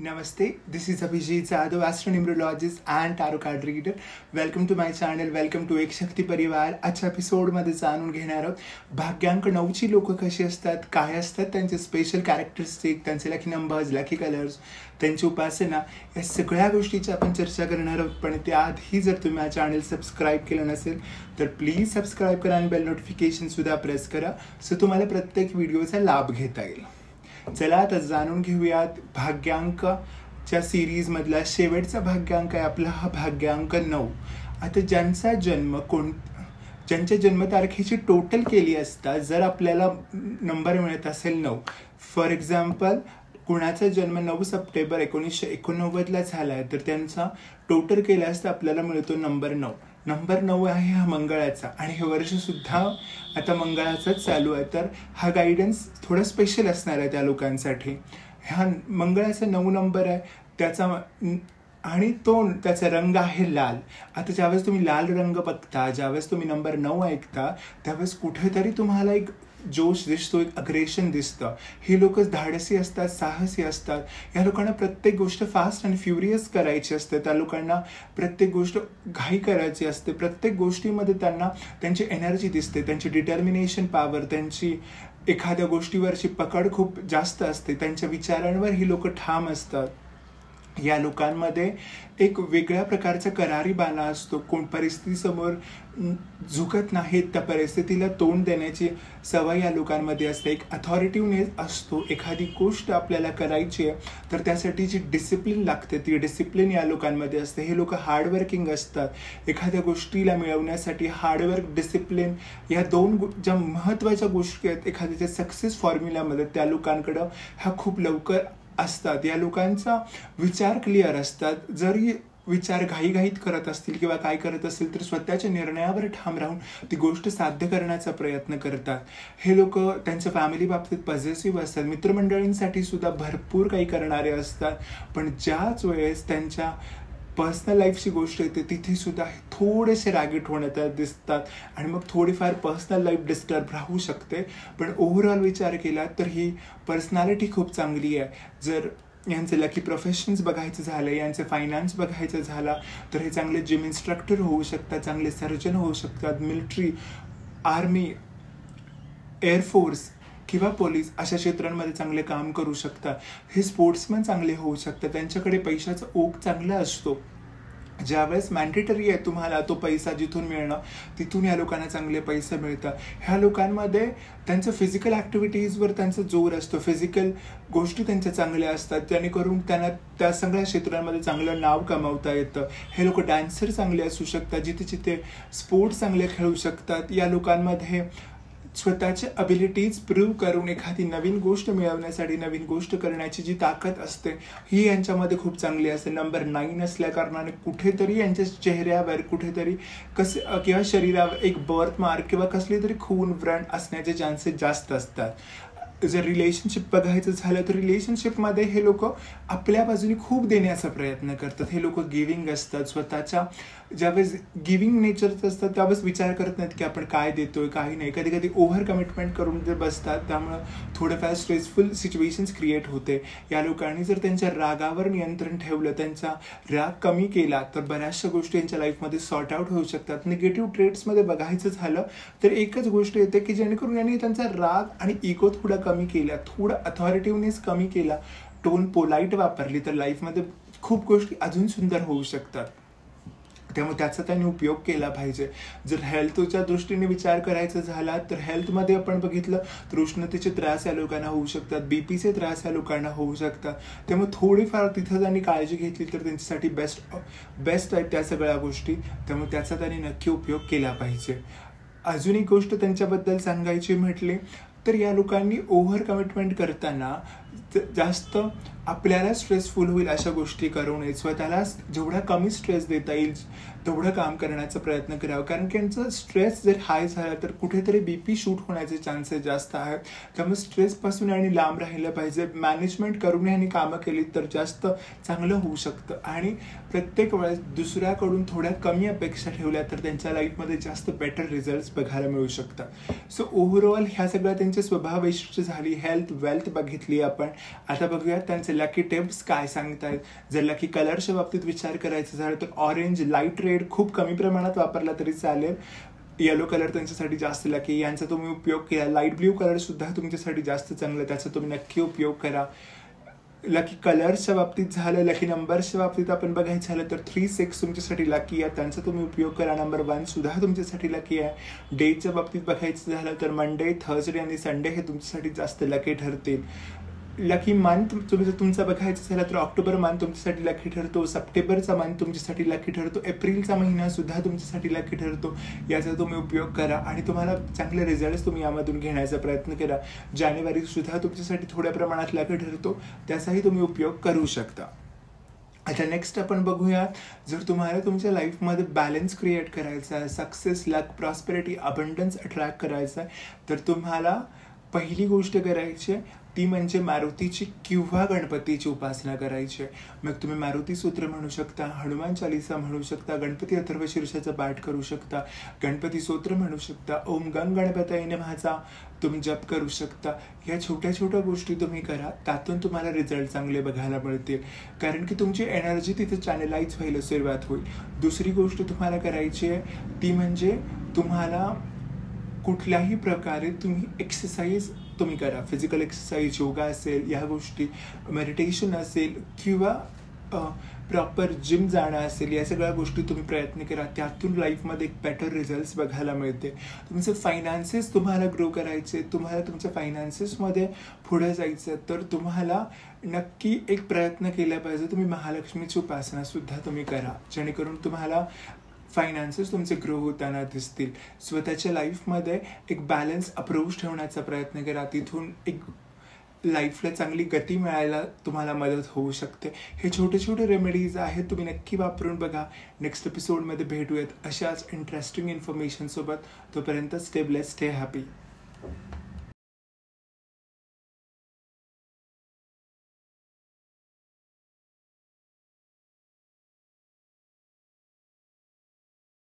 Namaste, this is Abhijit Jadhav, astronumerologist and tarot card reader. Welcome to my channel, welcome to एक शक्ती परिवार. आजच्या एपिसोडमध्ये जाणून घेणार आहोत भाग्यांक 9ची लोक कशी असतात, काय असतात त्यांचे स्पेशल कॅरेक्टरिस्टिक, त्यांचे लकी नंबर्स, लकी कलर्स, त्यांची उपासना, या सगळ्या गोष्टीची आपण चर्चा करणार आहोत. पण त्याआधी जर तुम्ही माझं चॅनल सबस्क्राईब केलं नसेल तर प्लीज सबस्क्राईब करा आणि बेल नोटिफिकेशन सुद्धा प्रेस करा, सो तुम्हाला प्रत्येक व्हिडिओचा लाभ घेता येईल. चला आता जाणून घेऊयात भाग्यांकच्या सिरीज मधला शेवटचा भाग्यांक आहे आपला हा भाग्यांक 9. आता ज्यांच्या जन्मतारखेची टोटल केली असता जर आपल्याला नंबर मिळत असेल 9, फॉर एक्झाम्पल कुणाचा जन्म 9 सप्टेंबर 1989 झाला आहे तर त्यांचा टोटल केला असता आपल्याला मिळतो नंबर 9. नंबर 9 आहे हा मंगळाचा आणि हे वर्ष सुद्धा आता मंगळाचंच चालू आहे, तर हा गायडन्स थोडा स्पेशल असणार आहे त्या लोकांसाठी. हा मंगळाचा 9 नंबर आहे त्याचा, आणि त्याचा रंग आहे लाल. आता ज्यावेळेस तुम्ही लाल रंग बघता, ज्यावेळेस तुम्ही नंबर 9 ऐकता, त्यावेळेस कुठेतरी तुम्हाला एक जोश दिसतो, एक अग्रेशन दिसतं. हे लोक धाडसी असतात, साहसी असतात. या लोकांना प्रत्येक गोष्ट फास्ट आणि फ्युरियस करायची असते. त्या लोकांना प्रत्येक गोष्ट घाई करायची असते. प्रत्येक गोष्टीमध्ये त्यांना त्यांची एनर्जी दिसते, त्यांची डिटर्मिनेशन पॉवर, त्यांची एखाद्या गोष्टीवरची पकड खूप जास्त असते. त्यांच्या विचारांवर ही लोक ठाम असतात. या लोकांमध्ये एक वेगळ्या प्रकारचा करारीबाणा असतो. कोण परिस्थितीसमोर झुकत नाहीत, त्या परिस्थितीला तोंड देण्याची सवय या लोकांमध्ये असते. एक अथॉरिटिव्हनेस असतो. एखादी गोष्ट आपल्याला करायची आहे तर त्यासाठी जी डिसिप्लिन लागते ती डिसिप्लिन या लोकांमध्ये असते. हे लोक हार्डवर्किंग असतात. एखाद्या गोष्टीला मिळवण्यासाठी हार्डवर्क, डिसिप्लिन या दोन ज्या महत्त्वाच्या गोष्टी आहेत एखाद्याच्या सक्सेस फॉर्म्युलामध्ये, त्या लोकांकडं ह्या खूप लवकर असतात. या लोकांचा विचार क्लिअर असतात. जरी विचार घाईघाईत करत असतील किंवा काय करत असतील तर स्वतःच्या निर्णयावर ठाम राहून ती गोष्ट साध्य करण्याचा प्रयत्न करतात. हे लोक त्यांच्या फॅमिली बाबतीत पॉझिटिव्ह असतात. मित्रमंडळींसाठी सुद्धा भरपूर काही करणारे असतात. पण ज्याच वेळेस त्यांच्या पर्सनल लाईफची गोष्ट येते तिथे सुद्धा थोडेसे रागीट होण्यात दिसतात आणि मग थोडीफार पर्सनल लाईफ डिस्टर्ब राहू शकते. पण ओव्हरऑल विचार केला तर ही पर्सनॅलिटी खूप चांगली आहे. जर यांचे लकी प्रोफेशन्स बघायचं झालं, यांचे फायनान्स बघायचं झाला तर हे चांगले जिम इन्स्ट्रक्टर होऊ शकतात, चांगले सर्जन होऊ शकतात, मिलिटरी, आर्मी, एअरफोर्स किंवा पोलीस अशा क्षेत्रांमध्ये चांगले काम करू शकतात. हे स्पोर्ट्समन चांगले होऊ शकतात. त्यांच्याकडे पैशाचा ओघ चांगला असतो. ज्यावेळेस मॅन्डेटरी आहे तुम्हाला तो पैसा जिथून मिळणं, तिथून या लोकांना चांगले पैसे मिळतात. ह्या लोकांमध्ये त्यांचं फिजिकल ॲक्टिव्हिटीजवर त्यांचा जोर असतो. फिजिकल गोष्टी त्यांच्या चांगल्या असतात, जेणेकरून त्यांना त्या सगळ्या क्षेत्रांमध्ये चांगलं नाव कमावता येतं. हे लोक डान्सर चांगले असू शकतात, जिथे जिथे स्पोर्ट्स चांगले खेळू शकतात. या लोकांमध्ये स्वतःच्या अबिलिटीज प्रूव्ह करून एखादी नवीन गोष्ट मिळवण्यासाठी, नवीन गोष्ट करण्याची जी ताकद असते ही यांच्यामध्ये खूप चांगली असते. नंबर 9 असल्या कारणाने कुठेतरी यांच्या चेहऱ्यावर कुठेतरी किंवा शरीरावर एक बर्थ मार्क किंवा कसली तरी खून व्रण असण्याचे चान्सेस जास्त असतात. जर रिलेशनशिप बघायचं झालं तर रिलेशनशिपमध्ये हे लोक आपल्या बाजूने खूप देण्याचा प्रयत्न करतात. हे लोक गिव्हिंग असतात. स्वतःच्या ज्यावेळेस गिव्हिंग नेचरचं असतात त्यावेळेस विचार करत नाहीत की आपण काय देतोय काही नाही. कधी कधी ओव्हर कमिटमेंट करून ते बसतात, त्यामुळं थोडंफार स्ट्रेसफुल सिच्युएशन्स क्रिएट होते. या लोकांनी जर त्यांच्या रागावर नियंत्रण ठेवलं, त्यांचा राग कमी केला तर बऱ्याचशा गोष्टी यांच्या लाईफमध्ये सॉर्ट आउट होऊ शकतात. निगेटिव्ह ट्रेट्समध्ये बघायचं झालं तर एकच गोष्ट येते की जेणेकरून यांनी त्यांचा राग आणि इगो थोडा कमी केला, थोडा अथॉरिटिव्हनेस कमी केला, टोन पोलाईट वापरली तर लाईफमध्ये खूप गोष्टी अजून सुंदर होऊ शकतात. त्यामुळे त्याचा त्यांनी उपयोग केला पाहिजे. जर हेल्थच्या दृष्टीने विचार करायचा झाला तर हेल्थमध्ये आपण बघितलं तर उष्णतेचे त्रास या लोकांना होऊ शकतात, बीपीचे त्रास या लोकांना होऊ शकतात. त्यामुळे थोडीफार तिथं त्यांनी काळजी घेतली तर त्यांच्यासाठी बेस्ट आहेत त्या सगळ्या गोष्टी. त्यामुळे त्याचा त्यांनी नक्की उपयोग केला पाहिजे. अजून एक गोष्ट त्यांच्याबद्दल सांगायची म्हटली तर या लोकांनी ओव्हर कमिटमेंट करताना जास्त आपल्याला स्ट्रेसफुल होईल अशा गोष्टी करू नये. स्वतःला जेवढा कमी स्ट्रेस देता येईल तेवढं काम करण्याचा प्रयत्न करावा. कारण की यांचं स्ट्रेस जर हाय झाला तर कुठेतरी बीपी शूट होण्याचे चान्सेस जास्त आहेत. त्यामुळे स्ट्रेसपासून आणि लांब राहिलं पाहिजे. मॅनेजमेंट करून यांनी कामं केली तर जास्त चांगलं होऊ शकतं. आणि प्रत्येक वेळेस दुसऱ्याकडून थोड्या कमी अपेक्षा ठेवल्या तर त्यांच्या लाईफमध्ये जास्त बेटर रिझल्ट्स बघायला मिळू शकतात. सो ओव्हरऑल ह्या सगळ्या त्यांच्या स्वभाव वैशिष्ट्य झाली. हेल्थ, वेल्थ बघितली आपण. आपण. आता बघूया त्यांचे लकी टिप्स काय सांगतायत. जर लकी कलरच्या बाबतीत विचार करायचा झाला तर ऑरेंज, लाईट रेड खूप कमी प्रमाणात वापरला तरी चालेल. येलो कलर त्यांच्यासाठी जास्त लकी, यांचा तुम्ही उपयोग केला. लाईट ब्ल्यू कलर सुद्धा तुमच्यासाठी जास्त चांगलं, त्याचा तुम्ही नक्की उपयोग करा. लकी कलर्सच्या बाबतीत झालं, लकी नंबर्सच्या बाबतीत आपण बघायचं झालं तर 3, 6 तुमच्यासाठी लकी आहे, त्यांचा तुम्ही उपयोग करा. नंबर 1 सुद्धा तुमच्यासाठी लकी आहे. डेटच्या बाबतीत बघायचं झालं तर मंडे, थर्सडे आणि संडे हे तुमच्यासाठी जास्त लकी ठरतील. लकी मंथ तुम्ही जर तुमचा बघायचं झाला तर ऑक्टोबर मंथ तुमच्यासाठी लकी ठरतो. सप्टेंबरचा मंथ तुमच्यासाठी लकी ठरतो. एप्रिलचा महिना सुद्धा तुमच्यासाठी लकी ठरतो. याचा तुम्ही उपयोग करा आणि तुम्हाला चांगले रिझल्ट तुम्ही यामधून घेण्याचा प्रयत्न करा. जानेवारी सुद्धा तुमच्यासाठी थोड्या प्रमाणात लकी ठरतो, त्याचाही तुम्ही उपयोग करू शकता. आता नेक्स्ट आपण बघूया, जर तुम्हाला तुमच्या लाईफमध्ये बॅलन्स क्रिएट करायचा आहे, सक्सेस, लक, प्रॉस्पेरिटी, अबंडन्स अट्रॅक्ट करायचा आहे, तर तुम्हाला पहिली गोष्ट करायची आहे ती म्हणजे मारुतीची किंवा गणपतीची उपासना करायची आहे. मग तुम्ही मारुती सूत्र म्हणू शकता, हनुमान चालीसा म्हणू शकता, गणपती अथर्वशीर्षाचा पाठ करू शकता, गणपती स्तोत्र म्हणू शकता, ओम गंग गणपतये नमःचा तुम्ही जप करू शकता. या छोट्या छोट्या गोष्टी तुम्ही करा, त्यातून तुम्हाला रिझल्ट चांगले बघायला मिळतील, कारण की तुमची एनर्जी तिथे चॅनलाइज व्हायला सुरुवात होईल. दुसरी गोष्ट तुम्हाला करायची आहे ती म्हणजे तुम्हाला कुठल्याही प्रकारे तुम्ही एक्सरसाइज तुम्ही करा. फिजिकल एक्सरसाइज, योगा असेल, या गोष्टी, मेडिटेशन असेल किंवा प्रॉपर जिम जाणं असेल, या सगळ्या गोष्टी तुम्ही प्रयत्न करा. त्यातून लाईफमध्ये एक बेटर रिझल्ट्स बघायला मिळते. तुमचे फायनान्सेस तुम्हाला ग्रो करायचे, तुम्हाला तुमच्या फायनान्सेसमध्ये पुढे जायचं, तर तुम्हाला नक्की एक प्रयत्न केला पाहिजे. तुम्ही महालक्ष्मीची उपासना सुद्धा तुम्ही करा, जेणेकरून तुम्हाला फायनान्सेस तुमचे ग्रो होताना दिसतील. स्वतःच्या लाईफमध्ये एक बॅलन्स अप्रोच ठेवण्याचा प्रयत्न करा, तिथून एक लाईफला चांगली गती मिळायला तुम्हाला मदत होऊ शकते. हे छोटे छोटे रेमेडीज आहेत, तुम्ही नक्की वापरून बघा. नेक्स्ट एपिसोडमध्ये भेटूयात अशाच इंटरेस्टिंग इन्फॉर्मेशनसोबत. तोपर्यंत स्टे ब्लेस्ड, स्टे हॅपी.